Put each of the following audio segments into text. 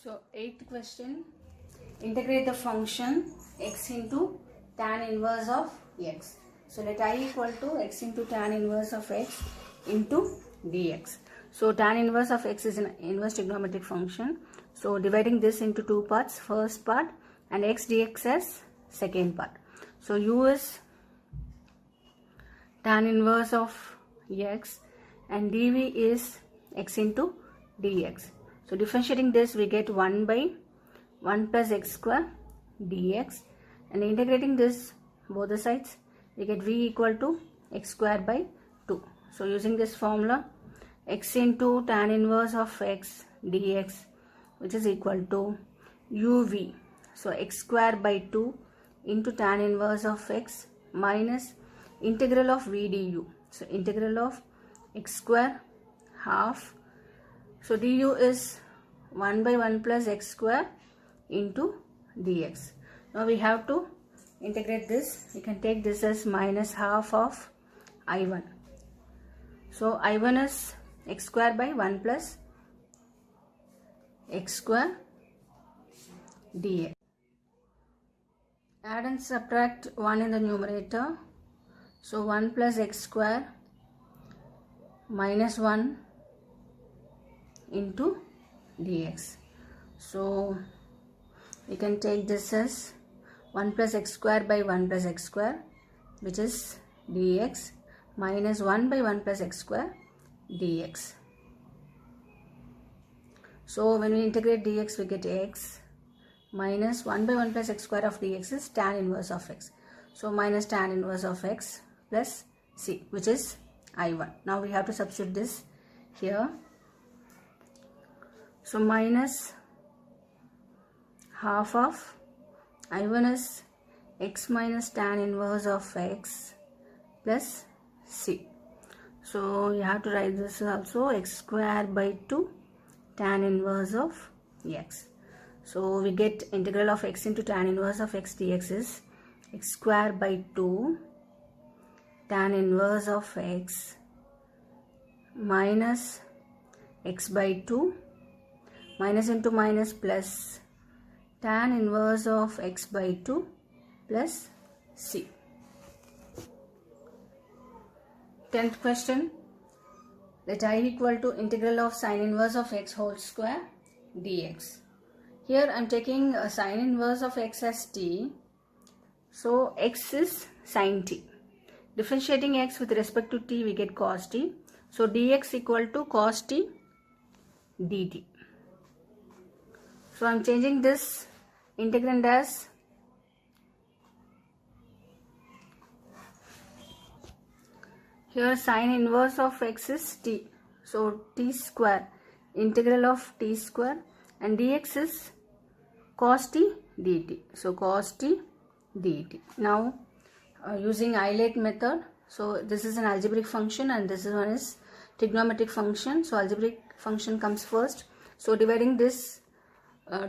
So 8th question, integrate the function x into tan inverse of x. So let I equal to x into tan inverse of x into dx. So tan inverse of x is an inverse trigonometric function. So dividing this into two parts, first part and x dx as second part. So u is tan inverse of x and dv is x into dx. So differentiating this, we get 1 by 1 plus x square dx, and integrating this both the sides, we get v equal to x square by 2. So using this formula, x into tan inverse of x dx, which is equal to uv, so x square by 2 into tan inverse of x minus integral of v du. So integral of x square half, so du is 1 by 1 plus x square into dx. Now we have to integrate this. We can take this as minus half of I1. So I1 is x square by 1 plus x square dx. Add and subtract 1 in the numerator. So 1 plus x square minus 1 into dx. So we can take this as 1 plus x square by 1 plus x square, which is dx, minus 1 by 1 plus x square dx. So when we integrate dx, we get x minus 1 by 1 plus x square of dx is tan inverse of x. So minus tan inverse of x plus c, which is I1. Now we have to substitute this here. So minus half of I1 is x minus tan inverse of x plus c. So you have to write this also, x square by 2 tan inverse of x. So we get integral of x into tan inverse of x dx is x square by 2 tan inverse of x minus x by 2, minus into minus plus tan inverse of x by 2 plus c. 10th question, let I equal to integral of sine inverse of x whole square dx. Here I am taking a sine inverse of x as t. So x is sine t. Differentiating x with respect to t, we get cos t. So dx equal to cos t dt. So I am changing this integrand as here sine inverse of x is t. So t square, integral of t square, and dx is cos t dt. So cos t dt. Now using Eilert method, so this is an algebraic function and this one is trigonometric function. So algebraic function comes first. So dividing this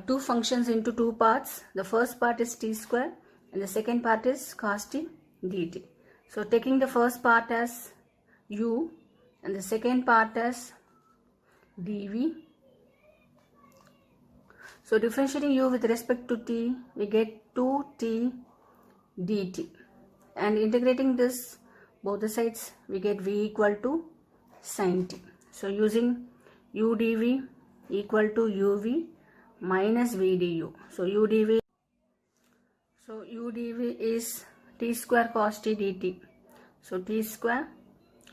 two functions into two parts, the first part is t square and the second part is cos t dt. So taking the first part as u and the second part as dv. So differentiating u with respect to t, we get 2t dt, and integrating this both the sides, we get v equal to sin t. So using u dv equal to uv minus v du. So u dv is t square cos t dt. So t square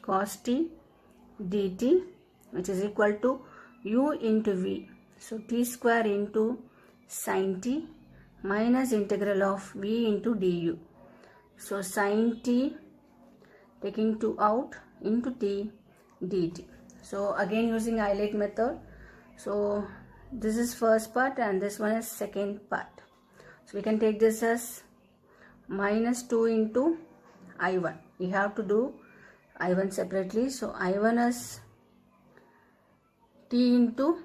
cos t dt, which is equal to u into v. So t square into sin t minus integral of v into du. So sin t, taking 2 out, into t dt. So again using Eilert method. So this is first part and this one is second part. So we can take this as minus 2 into I1. We have to do I1 separately. So I1 is t into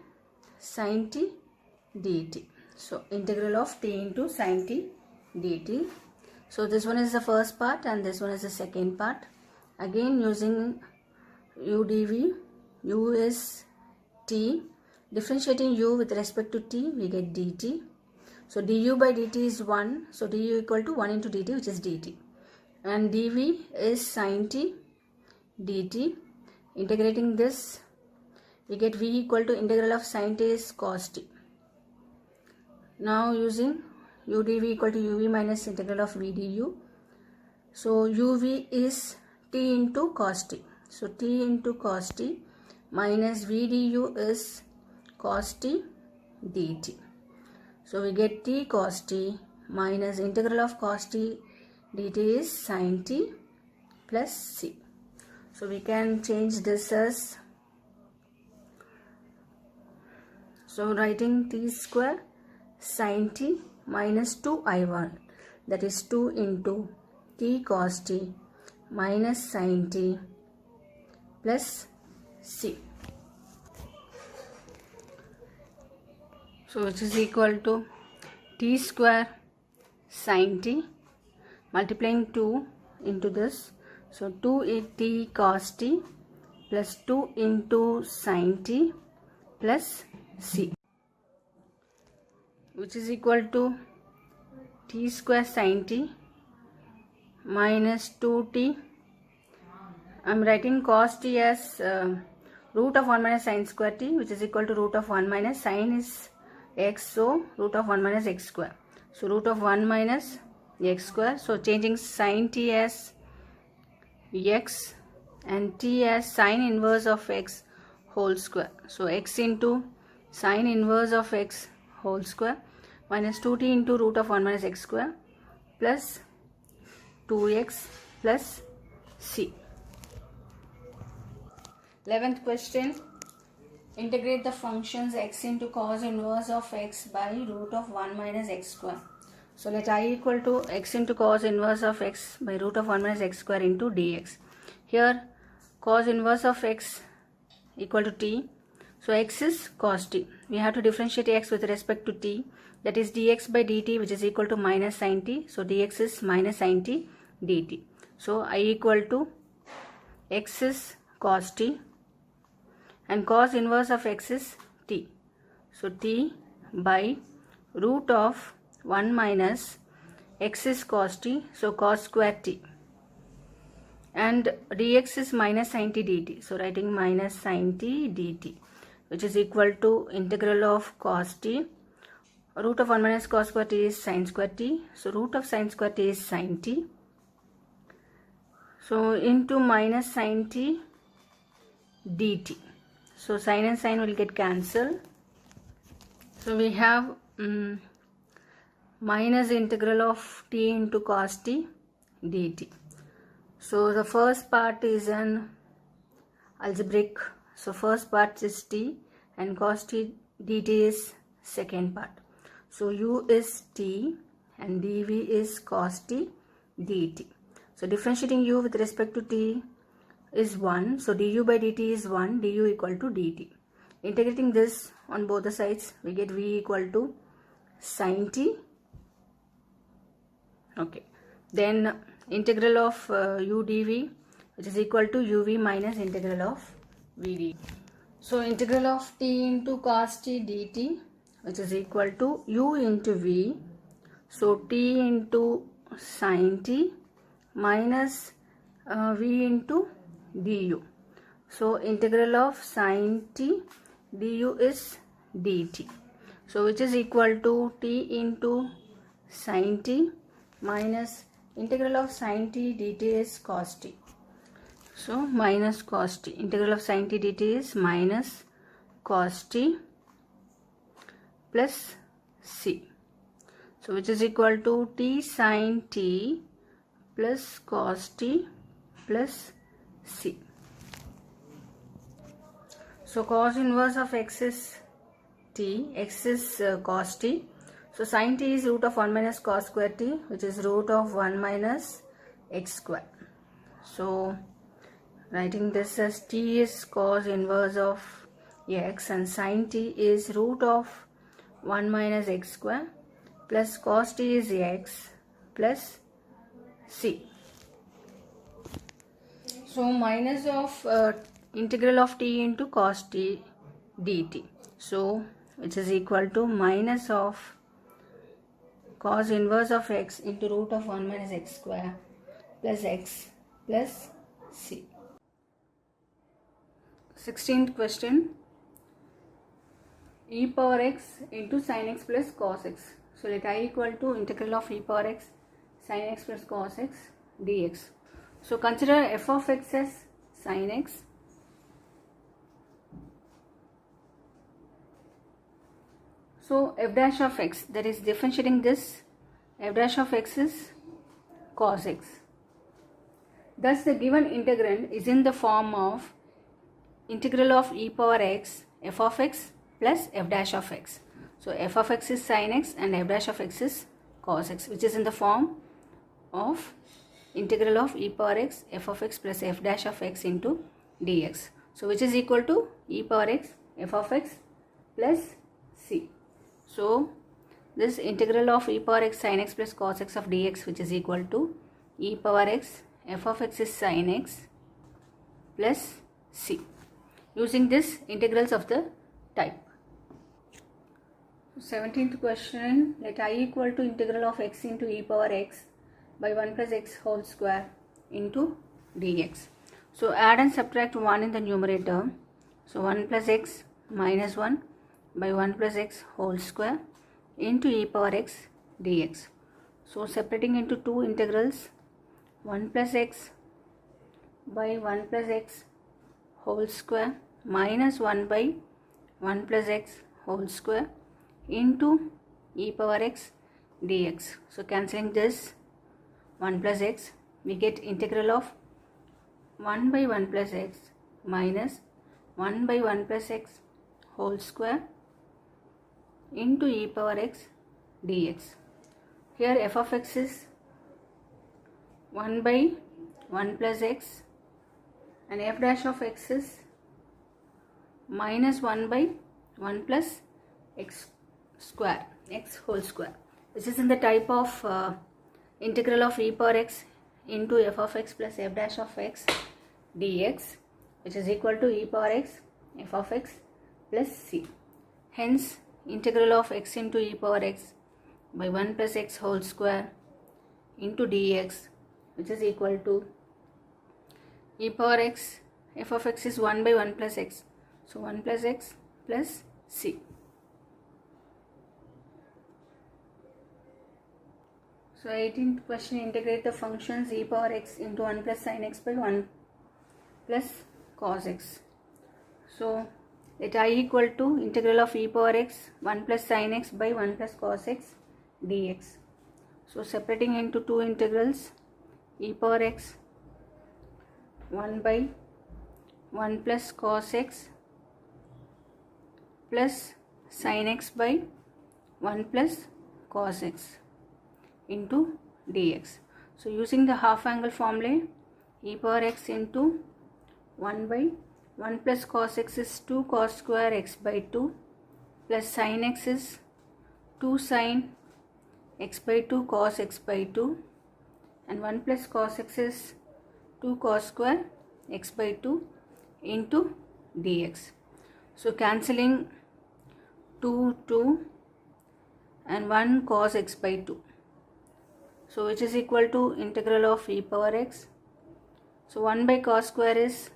sin t dt. So integral of t into sin t dt. So this one is the first part and this one is the second part. Again using u dv, u is t Differentiating u with respect to t, we get dt. So du by dt is 1. So du equal to 1 into dt, which is dt. And dv is sin t dt. Integrating this, we get v equal to integral of sin t is cos t. Now using u dv equal to uv minus integral of v du. So uv is t into cos t. So t into cos t minus v du is cos t dt. So we get t cos t minus integral of cos t dt is sin t plus c. So we can change this as, so writing t square sin t minus 2i1, that is 2 into t cos t minus sin t plus c. So which is equal to t square sin t multiplying 2 into this. So 2 is t cos t plus 2 into sin t plus c, which is equal to t square sin t minus 2t. I am writing cos t as root of 1 minus sin square t, which is equal to root of 1 minus sin is x, so root of 1 minus x square. So root of 1 minus x square. So changing sin t as x and t as sin inverse of x whole square. So x into sin inverse of x whole square minus 2t into root of 1 minus x square plus 2x plus c. 11th question. Integrate the functions x into cos inverse of x by root of 1 minus x square. So let I equal to x into cos inverse of x by root of 1 minus x square into dx. Here cos inverse of x equal to t. So x is cos t. We have to differentiate x with respect to t. That is dx by dt, which is equal to minus sin t. So dx is minus sin t dt. So I equal to x is cos t and cos inverse of x is t. So t by root of 1 minus x is cos t, so cos square t, and dx is minus sin t dt. So writing minus sin t dt, which is equal to integral of cos t. Root of 1 minus cos square t is sin square t. So root of sin square t is sin t. So into minus sin t dt. So sin and sin will get cancelled. So we have minus integral of t into cos t dt. So the first part is an algebraic. So first part is t and cos t dt is second part. So u is t and dv is cos t dt. So differentiating u with respect to t is 1. So du by dt is 1, du equal to dt. Integrating this on both the sides, we get v equal to sin t. Okay. Then integral of u dv, which is equal to uv minus integral of vd. So integral of t into cos t dt, which is equal to u into v. So t into sin t minus v into du. So integral of sin t du is dt. So which is equal to t into sin t minus integral of sin t dt is cos t. So minus cos t. Integral of sin t dt is minus cos t plus c. So which is equal to t sin t plus cos t plus c. So cos inverse of x is t, x is cos t. So sin t is root of 1 minus cos square t, which is root of 1 minus x square. So writing this as t is cos inverse of x and sin t is root of 1 minus x square plus cos t is x plus c. So minus of integral of t into cos t dt. So which is equal to minus of cos inverse of x into root of 1 minus x square plus x plus c. 16th question, e power x into sin x plus cos x. So let I equal to integral of e power x sin x plus cos x dx. So consider f of x as sin x, so f dash of x, that is differentiating this, f dash of x is cos x. Thus the given integrand is in the form of integral of e power x f of x plus f dash of x. So f of x is sin x and f dash of x is cos x, which is in the form of integral of e power x f of x plus f dash of x into dx. So which is equal to e power x f of x plus c. So this integral of e power x sin x plus cos x of dx, which is equal to e power x f of x is sin x plus c, using this integrals of the type. 17th question, let I equal to integral of x into e power x by 1 plus x whole square into dx. So add and subtract 1 in the numerator. So 1 plus x minus 1 by 1 plus x whole square into e power x dx. So separating into two integrals, 1 plus x by 1 plus x whole square minus 1 by 1 plus x whole square into e power x dx. So cancelling this 1 plus x, we get integral of 1 by 1 plus x minus 1 by 1 plus x whole square into e power x dx. Here f of x is 1 by 1 plus x and f dash of x is minus 1 by 1 plus x square, x whole square. This is in the type of integral of e power x into f of x plus f dash of x dx, which is equal to e power x f of x plus c. Hence integral of x into e power x by 1 plus x whole square into dx, which is equal to e power x f of x is 1 by 1 plus x, so 1 plus x plus c. So 18th question, integrate the functions e power x into 1 plus sin x by 1 plus cos x. So let I equal to integral of e power x 1 plus sin x by 1 plus cos x dx. So separating into two integrals, e power x 1 by 1 plus cos x plus sin x by 1 plus cos x into dx. So using the half angle formula, e power x into 1 by 1 plus cos x is 2 cos square x by 2 plus sin x is 2 sin x by 2 cos x by 2 and 1 plus cos x is 2 cos square x by 2 into dx. So cancelling 2 and 1 cos x by 2. So which is equal to integral of e power x. So 1 by cos square is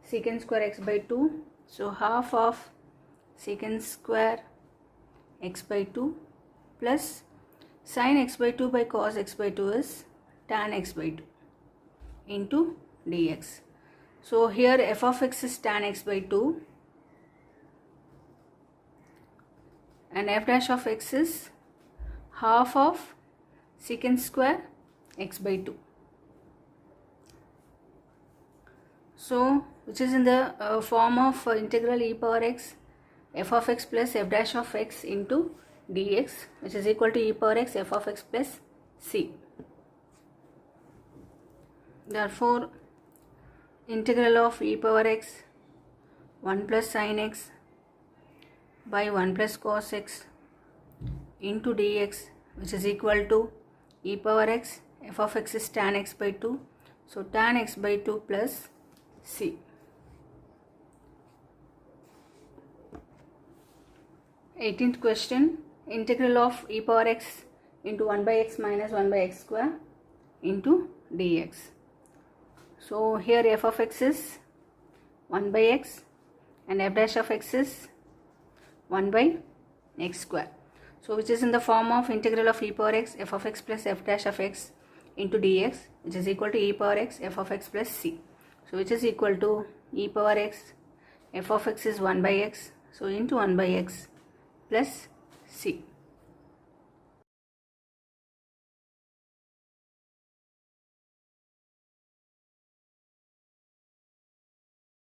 secant square x by 2. So half of secant square x by 2 plus sin x by 2 by cos x by 2 is tan x by 2 into dx. So here f of x is tan x by 2 and f dash of x is half of secant square x by 2. So which is in the form of integral e power x f of x plus f dash of x into dx, which is equal to e power x f of x plus c. Therefore integral of e power x 1 plus sin x by 1 plus cos x into dx, which is equal to e power x f of x is tan x by 2, so tan x by 2 plus c. 18th question, integral of e power x into 1 by x minus 1 by x square into dx. So here f of x is 1 by x and f dash of x is 1 by x square. So which is in the form of integral of e power x f of x plus f dash of x into dx, which is equal to e power x f of x plus c. So which is equal to e power x f of x is 1 by x, so into 1 by x plus c.